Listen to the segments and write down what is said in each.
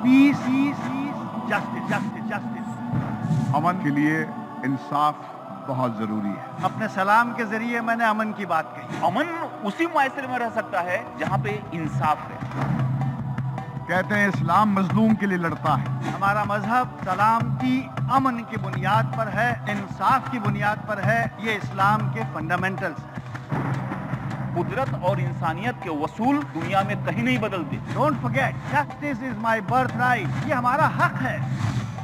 peace, justice. امن کے لیے انصاف بہت ضروری ہے. اپنے سلام کے ذریعے میں نے امن کی بات کہی. امن اسی معاشرے میں رہ سکتا ہے جہاں پہ انصاف ہے. کہتے ہیں اسلام مظلوم کے لیے لڑتا ہے. ہمارا مذہب سلامتی امن کی بنیاد پر ہے, انصاف کی بنیاد پر ہے. یہ اسلام کے فنڈامنٹلز ہیں. قدرت اور انسانیت کے اصول دنیا میں کہیں نہیں بدلتے. Don't forget, justice is my birth right. یہ ہمارا حق ہے.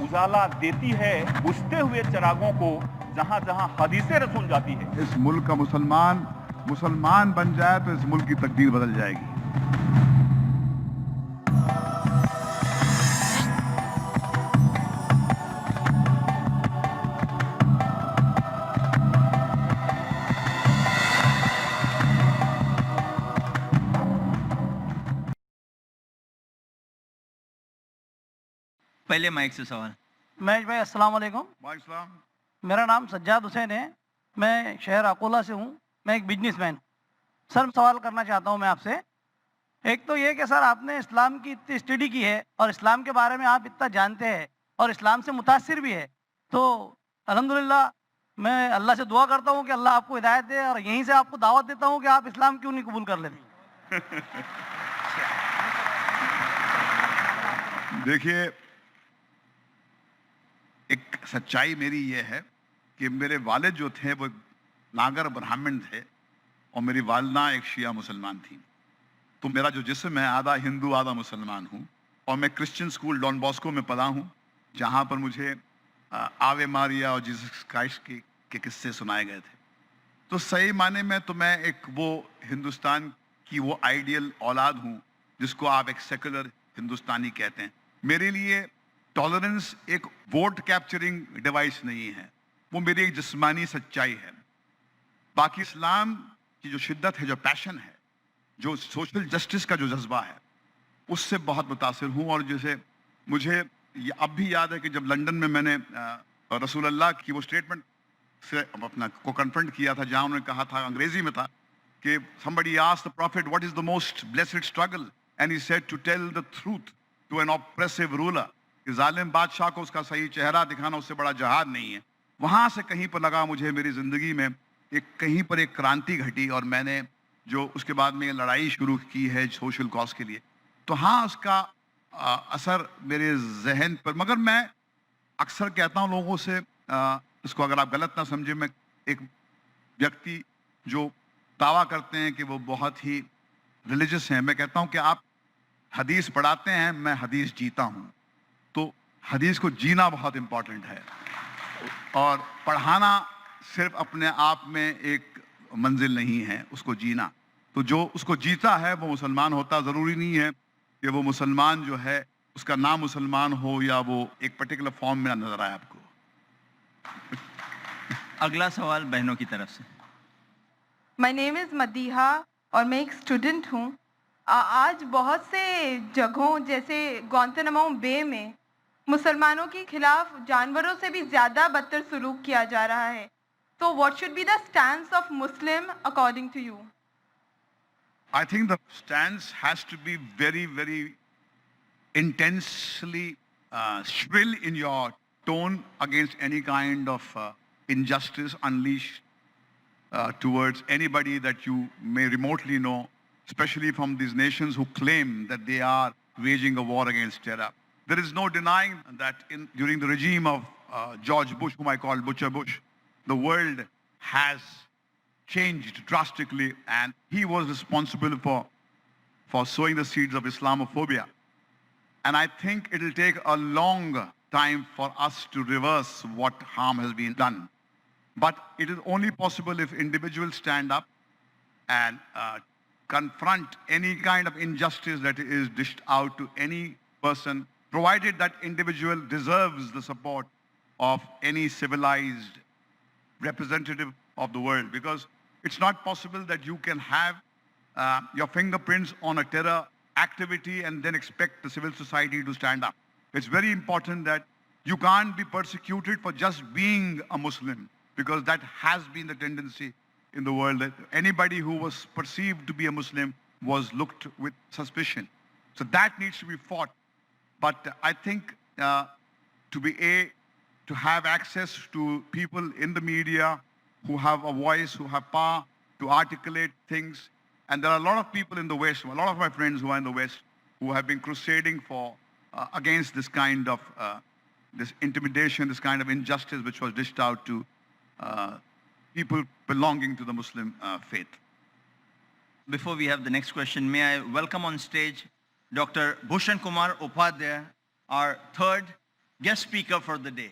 اجالا دیتی ہے بجھتے ہوئے چراغوں کو جہاں جہاں حدیث رسول جاتی ہے. اس ملک کا مسلمان بن جائے تو اس ملک کی تقدیر بدل جائے گی. پہلے مائک سے سوال. مہیش بھائی السلام علیکم. وعلیکم السلام. میرا نام سجاد حسین ہے. میں شہر اکولہ سے ہوں. میں ایک بزنس مین. سر سوال کرنا چاہتا ہوں میں آپ سے. ایک تو یہ کہ سر آپ نے اسلام کی اتنی اسٹڈی کی ہے اور اسلام کے بارے میں آپ اتنا جانتے ہیں اور اسلام سے متاثر بھی ہے, تو الحمدللہ میں اللہ سے دعا کرتا ہوں کہ اللہ آپ کو ہدایت دے, اور یہیں سے آپ کو دعوت دیتا ہوں کہ آپ اسلام کیوں نہیں قبول کر لیتے. دیکھیے, ایک سچائی میری یہ ہے کہ میرے والد جو تھے وہ ناگر برہمن تھے اور میری والدہ ایک شیعہ مسلمان تھیں. تو میرا جو جسم ہے آدھا ہندو آدھا مسلمان ہوں, اور میں کرسچن اسکول ڈان باسکو میں پڑھا ہوں جہاں پر مجھے آوے ماریا اور جیسس کرائسٹ کے قصے سنائے گئے تھے. تو صحیح معنی میں تو میں ایک وہ ہندوستان کی وہ آئیڈیل اولاد ہوں جس کو آپ ایک سیکولر ہندوستانی کہتے ہیں. میرے لیے ٹالرنس ایک ووٹ کیپچرنگ ڈیوائس نہیں ہے, وہ میری ایک جسمانی سچائی ہے. باقی اسلام کی جو شدت ہے, جو پیشن ہے, جو سوشل جسٹس کا جو جذبہ ہے, اس سے بہت متاثر ہوں. اور جیسے مجھے اب بھی یاد ہے کہ جب لنڈن میں نے رسول اللہ کی وہ اسٹیٹمنٹ سے اپنا کو کنفرنٹ کیا تھا جہاں انہوں نے کہا تھا, انگریزی میں تھا, کہ somebody asked the prophet what is the most blessed struggle and he said to tell the truth to an oppressive ruler. کہ ظالم بادشاہ کو اس کا صحیح چہرہ دکھانا اس سے بڑا جہاد نہیں ہے. وہاں سے کہیں پر لگا مجھے میری زندگی میں کہیں پر ایک کرانتی گھٹی, اور میں نے جو اس کے بعد میں لڑائی شروع کی ہے سوشل کاز کے لیے. تو ہاں اس کا اثر میرے ذہن پر, مگر میں اکثر کہتا ہوں لوگوں سے, اس کو اگر آپ غلط نہ سمجھیں, میں ایک ویکتی جو دعویٰ کرتے ہیں کہ وہ بہت ہی ریلیجس ہیں, میں کہتا ہوں کہ آپ حدیث پڑھاتے ہیں, میں حدیث جیتا ہوں. تو حدیث کو جینا بہت امپورٹنٹ ہے, اور پڑھانا صرف اپنے آپ میں ایک منزل نہیں ہے, اس کو جینا. تو جو اس کو جیتا ہے وہ مسلمان ہوتا. ضروری نہیں ہے کہ وہ مسلمان جو ہے اس کا نام مسلمان ہو یا وہ ایک پرٹیکولر فارم میں نظر آئے آپ کو. اگلا سوال بہنوں کی طرف سے. مائی نیم از مدیحہ اور میں ایک اسٹوڈنٹ ہوں. آج بہت سے جگہوں جیسے گوانتانامو بے میں مسلمانوں کے خلاف جانوروں سے بھی زیادہ بدتر سلوک کیا جا رہا ہے. تو what should be the stance of Muslim according to you? I think the stance has to be very, very intensely shrill in your tone against any kind of injustice unleashed towards anybody that you may remotely know, especially from these nations who claim that they are waging a war against terror. There is no denying that during the regime of George Bush, whom I call Butcher Bush, the world has changed drastically, and he was responsible for sowing the seeds of Islamophobia. And I think it will take a long time for us to reverse what harm has been done. But it is only possible if individuals stand up and confront any kind of injustice that is dished out to any person, provided that individual deserves the support of any civilized representative of the world. Because it's not possible that you can have your fingerprints on a terror activity and then expect the civil society to stand up. It's very important that you can't be persecuted for just being a Muslim, because that has been the tendency in the world, that anybody who was perceived to be a Muslim was looked with suspicion. So that needs to be fought. But I think to have access to people in the media who have a voice, who have power to articulate things. And there are a lot of people in the West, a lot of my friends who are in the West, who have been crusading for against this kind of this intimidation, this kind of injustice which was dished out to people belonging to the Muslim faith. Before we have the next question, may I welcome on stage Dr. Bhushan Kumar Upadhyay, our third guest speaker for the day.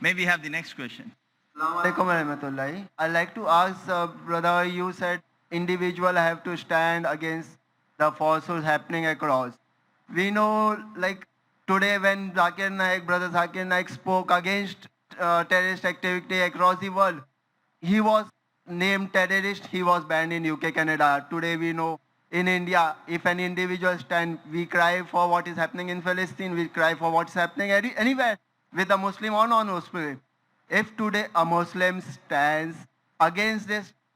May we have the next question? Assalamualaikum warahmatullahi. I'd like to ask, brother, you said individual have to stand against the falsehoods happening across. We know, like today when brother Zakir Naik spoke against terrorist activity across the world, he was named terrorist, he was banned in UK, Canada. Today we know in India, if an individual stand, we cry for what is happening in Palestine, we cry for what's happening anywhere with a Muslim or non-Muslim. If today a Muslim stands against this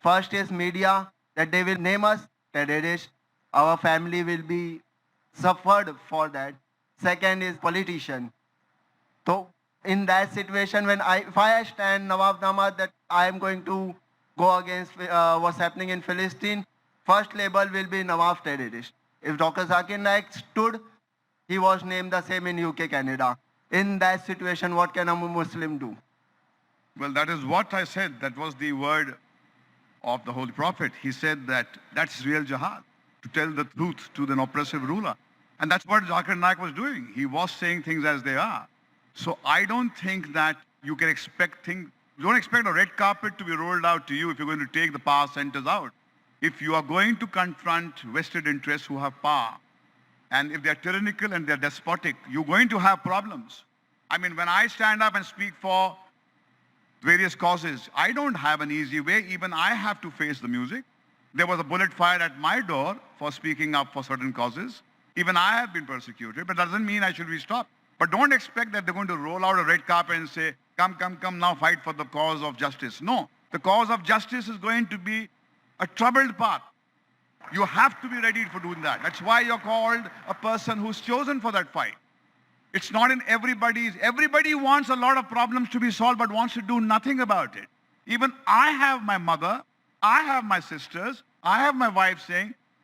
First is media, that they will name us terrorists. Our family will be suffered for that. Second is politician. So in that situation, if I stand Nawab Damad that I am going to go against what's happening in Palestine, first label will be Nawab terrorist. If Dr. Zakir Naik stood, he was named the same in UK, Canada. In that situation, what can a Muslim do? Well, that is what I said. That was the word of the Holy Prophet. He said that that's real jihad, to tell the truth to an oppressive ruler. And that's what Zakir Naik was doing. He was saying things as they are. So I don't think that you can expect things, you don't expect a red carpet to be rolled out to you if you're going to take the power centers out. If you are going to confront vested interests who have power, and if they're tyrannical and they're despotic, you're going to have problems. I mean, when I stand up and speak for various causes, I don't have an easy way. Even I have to face the music. There was a bullet fired at my door for speaking up for certain causes. Even I have been persecuted, but that doesn't mean I should be stopped. But don't expect that they're going to roll out a red carpet and say, come, now fight for the cause of justice. No, the cause of justice is going to be a troubled path. You have to be ready for doing that. That's why you're called a person who's chosen for that fight. It's not in everybody wants a lot of problems to be solved but wants to do nothing about it. Even I have my mother, I have my sisters, I have my wife saying,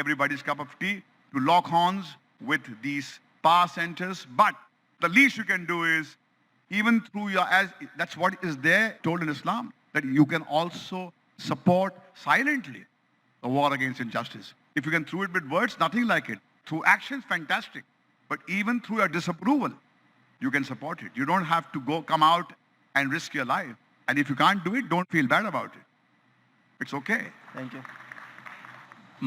everybody's cup of tea to lock horns with these power centers. But the least you can do is, even through your, that's what is there told in Islam, that you can also support silently the war against injustice. If you can through it with words, nothing like it. Through actions, fantastic. But even through your disapproval, you can support it. You don't have to come out and risk your life. And if you can't do it, don't feel bad about it. It's okay. Thank you.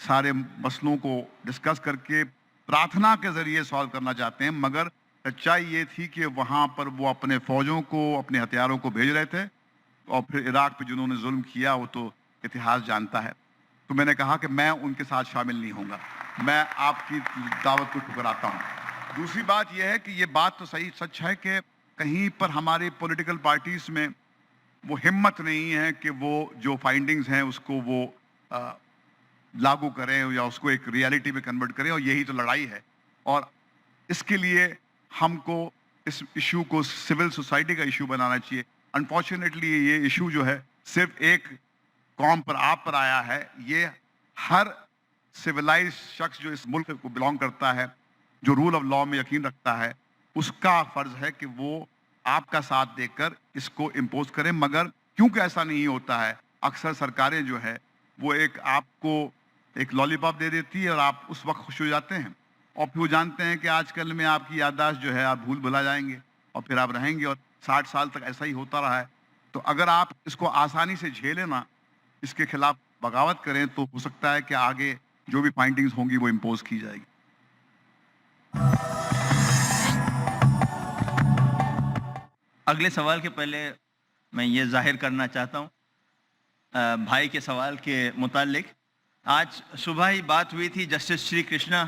سارے مسئلوں کو discuss کر کے پرارتھنا کے ذریعے solve کرنا چاہتے ہیں، مگر سچائی یہ تھی کہ وہاں پر وہ اپنے فوجوں کو، اپنے ہتھیاروں کو بھیج رہے تھے، اور پھر عراق پہ جنہوں نے ظلم کیا وہ تو اتہاس جانتا ہے. تو میں نے کہا کہ میں ان کے ساتھ شامل نہیں ہوں گا، میں آپ کی دعوت کو ٹھکراتا ہوں. دوسری بات یہ ہے کہ یہ بات تو صحیح سچ ہے کہ کہیں پر ہماری پولیٹیکل پارٹیز میں وہ ہمت نہیں ہے کہ وہ جو فائنڈنگز ہیں اس کو وہ لاگو کریں یا اس کو ایک ریالٹی میں کنورٹ کریں، اور یہی تو لڑائی ہے. اور اس کے لیے ہم کو اس ایشو کو سول سوسائٹی کا ایشو بنانا چاہیے. انفارچونیٹلی یہ ایشو جو ہے صرف ایک قوم پر، آپ پر آیا ہے. یہ ہر سویلائز شخص جو اس ملک کو بلانگ کرتا ہے، جو رول آف لا میں یقین رکھتا ہے، اس کا فرض ہے کہ وہ آپ کا ساتھ دے کر اس کو امپوز کریں. مگر کیونکہ ایسا نہیں ہوتا ہے، اکثر سرکاریں جو ہے وہ ایک آپ کو ایک لالی پاپ دے دیتی ہے اور آپ اس وقت خوش ہو جاتے ہیں، اور پھر وہ جانتے ہیں کہ آج کل میں آپ کی یادداشت جو ہے آپ بھول بھلا جائیں گے اور پھر آپ رہیں گے، اور 60 سال تک ایسا ہی ہوتا رہا ہے. تو اگر آپ اس کو آسانی سے جھیلیں نا، اس کے خلاف بغاوت کریں، تو ہو سکتا ہے کہ آگے جو بھی فائنڈنگز ہوں گی وہ امپوز کی جائے گی. اگلے سوال کے پہلے میں یہ ظاہر کرنا چاہتا ہوں بھائی کے سوال کے متعلق. آج صبح ہی بات ہوئی تھی جسٹس شری کرشنا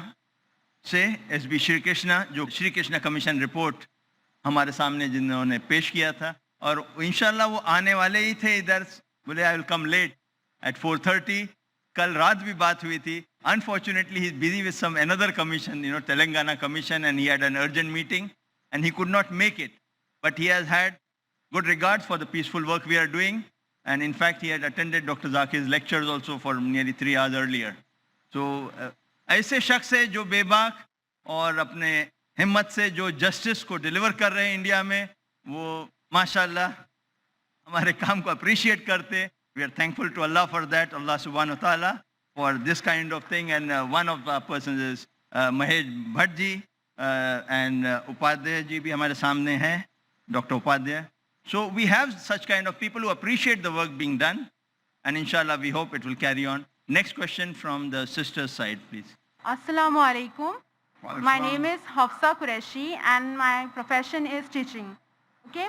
سے، ایس بی شری کرشنا، جو شری کرشنا کمیشن رپورٹ ہمارے سامنے جنہوں نے پیش کیا تھا، اور انشاءاللہ وہ آنے والے ہی تھے ادھر. بولے آئی ول کم لیٹ ایٹ 4:30. کل رات بھی بات ہوئی تھی. Unfortunately, he is busy with some another commission, Telangana commission, and he had an urgent meeting and he could not make it. But he has had good regards for the peaceful work we are doing, and in fact he had attended Dr. Zakir's lectures also for nearly 3 hours earlier. So ایسے شخص ہے جو بے باک اور اپنے ہمت سے جو جسٹس کو ڈیلیور کر رہے ہیں انڈیا میں، وہ ماشاءاللہ ہمارے کام کو اپریشیٹ کرتے. We are thankful to Allah for that, Allah subhanahu wa ta'ala, for this kind of thing. And one of the persons is Mahesh Bhatt ji, and Upadhyay ji bhi hamare samne hai, Dr. Upadhyay. So we have such kind of people who appreciate the work being done, and inshallah we hope it will carry on. Next question from the sister's side, please. Assalamu alaikum. My name is Hafsa Qureshi and my profession is teaching. Okay?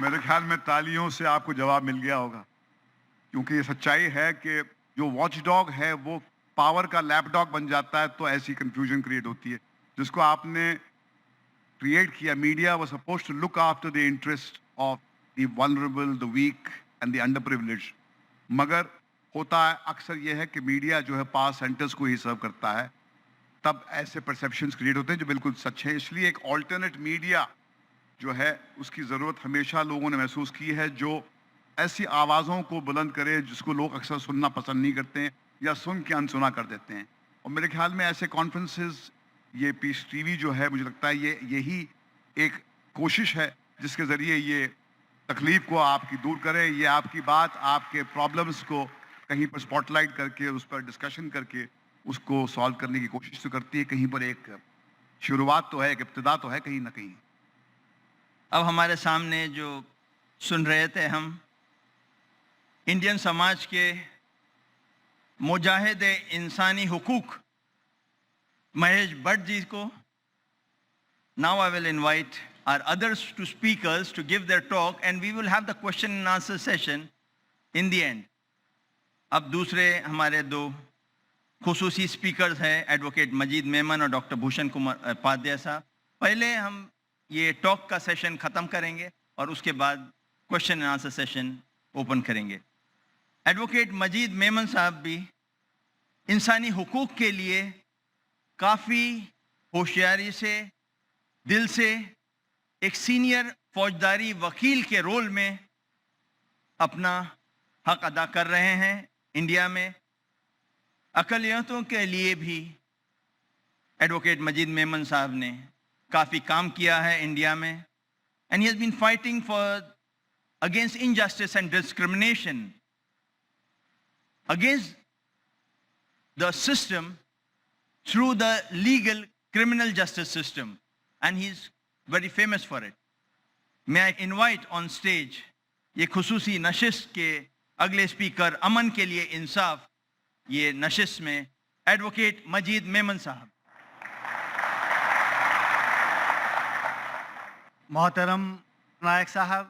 میرے خیال میں تالیوں سے آپ کو جواب مل گیا ہوگا، کیونکہ یہ سچائی ہے کہ جو واچ ڈاگ ہے وہ پاور کا لیپ ڈاگ بن جاتا ہے، تو ایسی کنفیوژن کریٹ ہوتی ہے. جس کو آپ نے کریٹ کیا، media was supposed to look after the interest of the vulnerable, the weak and the underprivileged. مگر ہوتا ہے اکثر یہ ہے کہ میڈیا جو ہے پاور سینٹرز کو ہی سرو کرتا ہے، تب ایسے پرسیپشنز کریٹ ہوتے ہیں جو بالکل سچ ہیں. اس لیے ایک آلٹرنیٹ میڈیا جو ہے اس کی ضرورت ہمیشہ لوگوں نے محسوس کی ہے، جو ایسی آوازوں کو بلند کرے جس کو لوگ اکثر سننا پسند نہیں کرتے ہیں یا سن کے انسنا کر دیتے ہیں. اور میرے خیال میں ایسے کانفرنسز، یہ پیس ٹی وی جو ہے، مجھے لگتا ہے یہی ایک کوشش ہے جس کے ذریعے یہ تکلیف کو آپ کی دور کرے. یہ آپ کی بات، آپ کے پرابلمس کو کہیں پر اسپاٹ لائٹ کر کے اس پر ڈسکشن کر کے اس کو سالو کرنے کی کوشش تو کرتی ہے. کہیں پر ایک شروعات تو ہے، ایک ابتدا تو ہے کہیں نہ کہیں. اب ہمارے سامنے جو سن رہے تھے ہم انڈین سماج کے مجاہد انسانی حقوق مہیش بھٹ جی کو. Now I will invite our other two speakers to give their talk and we will have the question and answer session in the end. اب دوسرے ہمارے دو خصوصی اسپیکرز ہیں، ایڈوکیٹ مجید میمن اور ڈاکٹر بھوشن کمار اپادھیائے صاحب. پہلے ہم یہ ٹاک کا سیشن ختم کریں گے اور اس کے بعد question and answer session open کریں گے. ایڈوکیٹ مجید میمن صاحب بھی انسانی حقوق کے لیے کافی ہوشیاری سے، دل سے، ایک سینئر فوجداری وکیل کے رول میں اپنا حق ادا کر رہے ہیں انڈیا میں. اقلیتوں کے لیے بھی ایڈوکیٹ مجید میمن صاحب نے کافی کام کیا ہے انڈیا میں. And he has been fighting for against injustice and discrimination, against the system through the legal criminal justice system, and he's very famous for it. May I invite on stage یہ خصوصی نشست کے اگلے speaker امن کے لیے انصاف، یہ نشست میں ایڈوکیٹ مجید میمن صاحب. محترم نائک صاحب،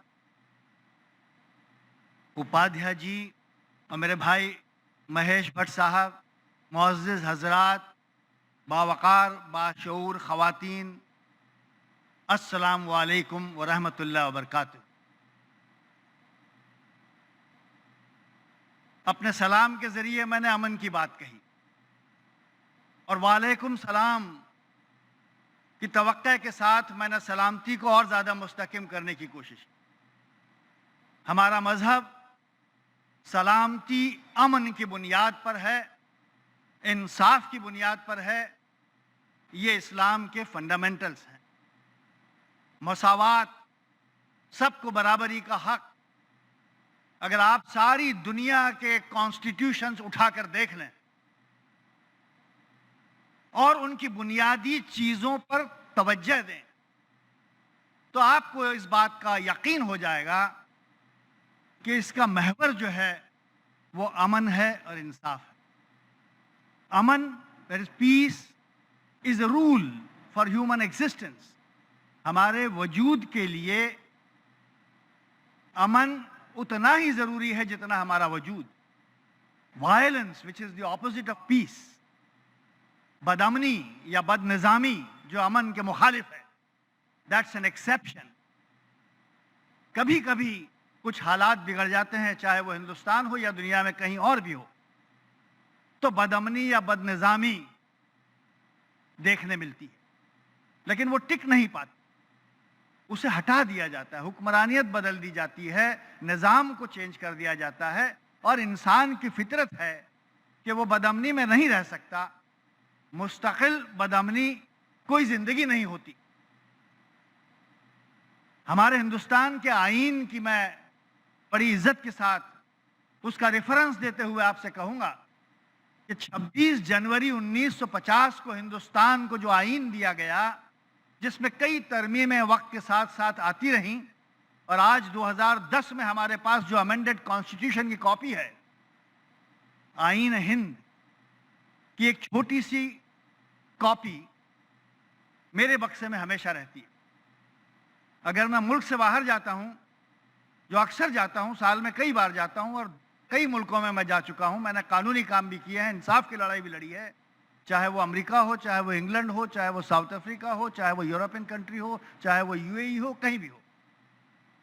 اپادھیا جی اور میرے بھائی مہیش بھٹ صاحب، معزز حضرات، باوقار باشعور خواتین، السلام علیکم ورحمۃ اللہ وبرکاتہ. اپنے سلام کے ذریعے میں نے امن کی بات کہی اور وعلیکم سلام کی توقع کے ساتھ میں نے سلامتی کو اور زیادہ مستحکم کرنے کی کوشش کی. ہمارا مذہب سلامتی امن کی بنیاد پر ہے، انصاف کی بنیاد پر ہے. یہ اسلام کے فنڈامنٹلز ہیں. مساوات، سب کو برابری کا حق. اگر آپ ساری دنیا کے کانسٹیٹیوشنز اٹھا کر دیکھ لیں اور ان کی بنیادی چیزوں پر توجہ دیں تو آپ کو اس بات کا یقین ہو جائے گا کہ اس کا محور جو ہے وہ امن ہے اور انصاف ہے. امن، that is peace, is a rule for human existence. ہمارے وجود کے لیے امن اتنا ہی ضروری ہے جتنا ہمارا وجود. Violence which is the opposite of peace، بدامنی یا بد نظامی جو امن کے مخالف ہے، that's an exception. کبھی کبھی کچھ حالات بگڑ جاتے ہیں، چاہے وہ ہندوستان ہو یا دنیا میں کہیں اور بھی ہو، تو بدامنی یا بد نظامی دیکھنے ملتی ہے، لیکن وہ ٹک نہیں پاتی. اسے ہٹا دیا جاتا ہے، حکمرانیت بدل دی جاتی ہے، نظام کو چینج کر دیا جاتا ہے، اور انسان کی فطرت ہے کہ وہ بدامنی میں نہیں رہ سکتا. مستقل بدامنی کوئی زندگی نہیں ہوتی. ہمارے ہندوستان کے آئین کی میں بڑی عزت کے ساتھ اس کا ریفرنس دیتے ہوئے آپ سے کہوں گا کہ 26 جنوری 1950 کو ہندوستان کو جو آئین دیا گیا، جس میں کئی ترمیمیں وقت کے ساتھ ساتھ آتی رہیں، اور آج 2010 میں ہمارے پاس جو امینڈڈ کانسٹیٹیوشن کی کاپی ہے، آئین ہند کی ایک چھوٹی سی کاپی میرے بکسے میں ہمیشہ رہتی ہے. اگر میں ملک سے باہر جاتا ہوں، جو اکثر جاتا ہوں، سال میں کئی بار جاتا ہوں، اور کئی ملکوں میں جا چکا ہوں، میں نے قانونی کام بھی کیے ہیں، انصاف کی لڑائی بھی لڑی ہے، چاہے وہ امریکہ ہو، چاہے وہ انگلینڈ ہو، چاہے وہ ساؤتھ افریقہ ہو، چاہے وہ یورپین کنٹری ہو، چاہے وہ UAE ہو، کہیں بھی ہو.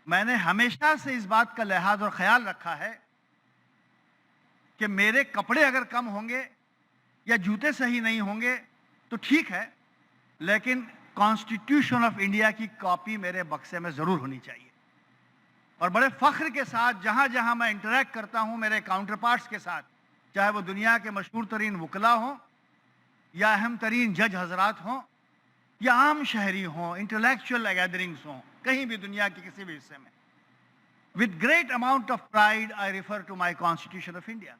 میں نے ہمیشہ سے اس بات کا لحاظ اور خیال رکھا ہے کہ میرے کپڑے اگر کم ہوں گے یا جوتے صحیح نہیں ہوں گے تو ٹھیک ہے، لیکن کانسٹیٹیوشن آف انڈیا کی کاپی میرے بکسے میں ضرور ہونی چاہیے. اور بڑے فخر کے ساتھ جہاں جہاں میں انٹریکٹ کرتا ہوں میرے کاؤنٹر پارٹس کے ساتھ، چاہے وہ دنیا کے مشہور ترین وکلا ہوں یا اہم ترین جج حضرات ہوں یا عام شہری ہوں، انٹلیکچوئل گیدرنگز ہوں، کہیں بھی دنیا کے کسی بھی حصے میں، with great amount of pride I refer to my Constitution of India.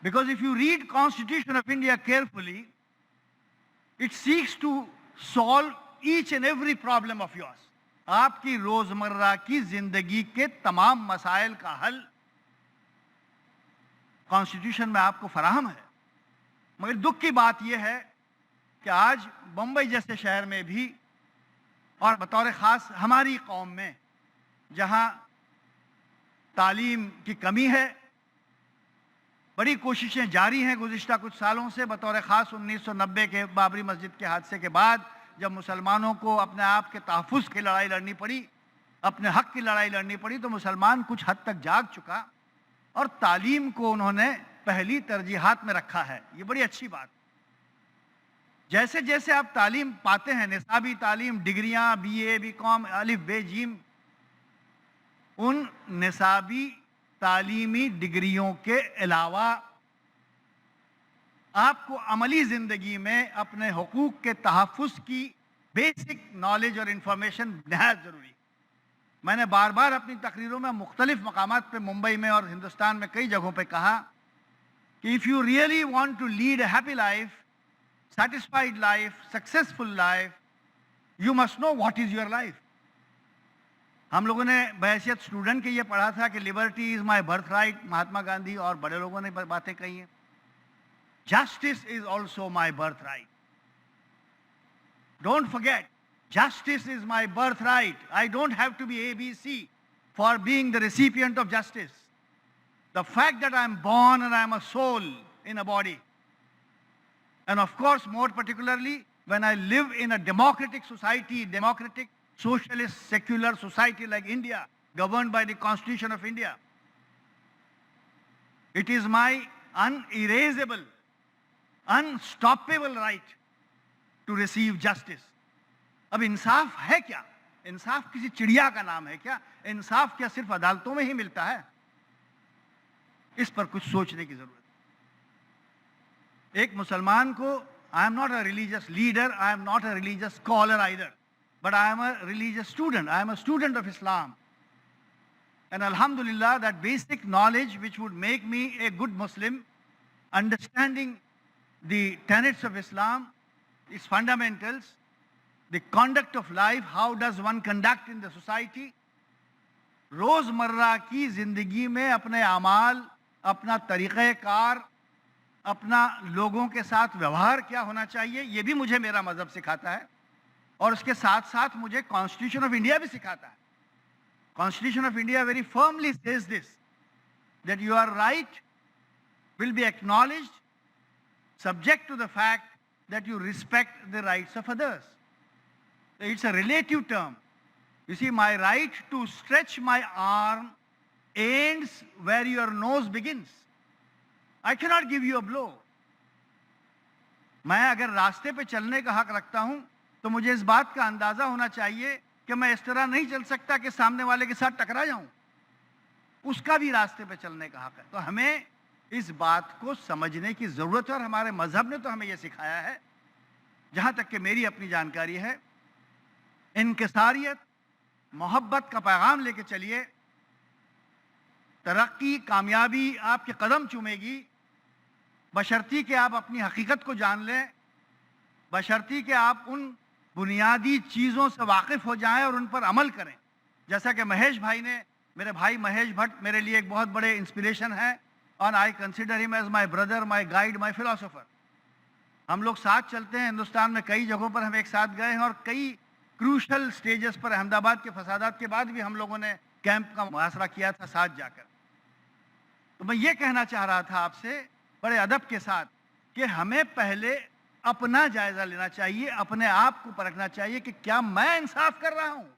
Because if you read Constitution of India carefully, it seeks to solve each and every problem of yours. آپ کی روزمرہ کی زندگی کے تمام مسائل کا حل کانسٹیٹیوشن میں آپ کو فراہم ہے. مگر دکھ کی بات یہ ہے کہ آج بمبئی جیسے شہر میں بھی، اور بطور خاص ہماری قوم میں، جہاں تعلیم کی کمی ہے، بڑی کوششیں جاری ہیں گزشتہ کچھ سالوں سے، بطور خاص 1990 کے بابری مسجد کے حادثے کے بعد جب مسلمانوں کو اپنے آپ کے تحفظ کی لڑائی لڑنی پڑی، اپنے حق کی لڑائی لڑنی پڑی، تو مسلمان کچھ حد تک جاگ چکا اور تعلیم کو انہوں نے پہلی ترجیحات میں رکھا ہے. یہ بڑی اچھی بات. جیسے جیسے آپ تعلیم پاتے ہیں، نصابی تعلیم، ڈگریاں، BA BCom الف ب ج، ان نصابی تعلیمی ڈگریوں کے علاوہ آپ کو عملی زندگی میں اپنے حقوق کے تحفظ کی بیسک نالج اور انفارمیشن نہایت ضروری ہے. میں نے بار بار اپنی تقریروں میں مختلف مقامات پہ ممبئی میں اور ہندوستان میں کئی جگہوں پہ کہا کہ if you really want to lead a happy life, satisfied life, successful life, you must know what is your life. ہم لوگوں نے بحیثیت اسٹوڈنٹ کے یہ پڑھا تھا کہ لبرٹی از مائی برتھ رائٹ، مہاتما گاندھی اور بڑے لوگوں نے باتیں کہی ہیں. Justice is also my birth right. Don't forget, justice is my birthright. I don't have to be ABC for being the recipient of justice. The fact that I am born and I am a soul in a body. And of course, more particularly, when I live in a democratic society, democratic, socialist, secular society like India, governed by the Constitution of India, it is my unerasable, unstoppable right to receive justice. اب انصاف ہے کیا؟ انصاف کسی چڑیا کا نام ہے کیا؟ انصاف کیا صرف عدالتوں میں ہی ملتا ہے؟ اس پر کچھ سوچنے کی ضرورت ہے. ایک مسلمان کو I am not a religious leader, I am not a religious scholar either, but I am a religious student. I am a student of Islam. And alhamdulillah, that basic knowledge which would make me a good Muslim, understanding the tenets of Islam, its fundamentals, the conduct of life, how does one conduct in the society, روزمرہ کی زندگی میں اپنے اعمال، اپنا طریقہ کار، اپنا لوگوں کے ساتھ ویوہار کیا ہونا چاہیے، یہ بھی مجھے میرا مذہب سکھاتا ہے. اور اس کے ساتھ ساتھ مجھے کانسٹیٹیوشن آف انڈیا بھی سکھاتا ہے. Constitution of India very firmly says this, that your right will be acknowledged subject to the fact that you respect the rights of others. It's a relative term. You see, my right to stretch my arm ends where your nose begins. I cannot give you a blow. میں اگر راستے پہ چلنے کا حق رکھتا ہوں تو مجھے اس بات کا اندازہ ہونا چاہیے کہ میں اس طرح نہیں چل سکتا کہ سامنے والے کے ساتھ ٹکرا جاؤں. اس کا بھی راستے پہ چلنے کا حق ہے. تو ہمیں اس بات کو سمجھنے کی ضرورت ہے اور ہمارے مذہب نے تو ہمیں یہ سکھایا ہے. جہاں تک کہ میری اپنی جانکاری ہے، انکساریت، محبت کا پیغام لے کے چلیے. ترقی، کامیابی آپ کے قدم چومے گی، بشرطی کہ آپ اپنی حقیقت کو جان لیں، بشرطی کہ آپ ان بنیادی چیزوں سے واقف ہو جائیں اور ان پر عمل کریں. جیسا کہ مہیش بھائی نے، میرے بھائی مہیش بھٹ میرے لیے ایک بہت بڑے انسپریشن ہیں، اور آئی کنسیڈر ہم as my brother, my guide, my philosopher. ہم لوگ ساتھ چلتے ہیں. ہندوستان میں کئی جگہوں پر ہم ایک ساتھ گئے ہیں اور کئی کروشل سٹیجز پر احمد آباد کے فسادات کے بعد بھی ہم لوگوں نے کیمپ کا محاصرہ کیا تھا ساتھ جا کر. تو میں یہ کہنا چاہ رہا تھا آپ سے بڑے ادب کے ساتھ کہ ہمیں پہلے اپنا جائزہ لینا چاہیے، اپنے آپ کو پرکھنا چاہیے کہ کیا میں انصاف کر رہا ہوں.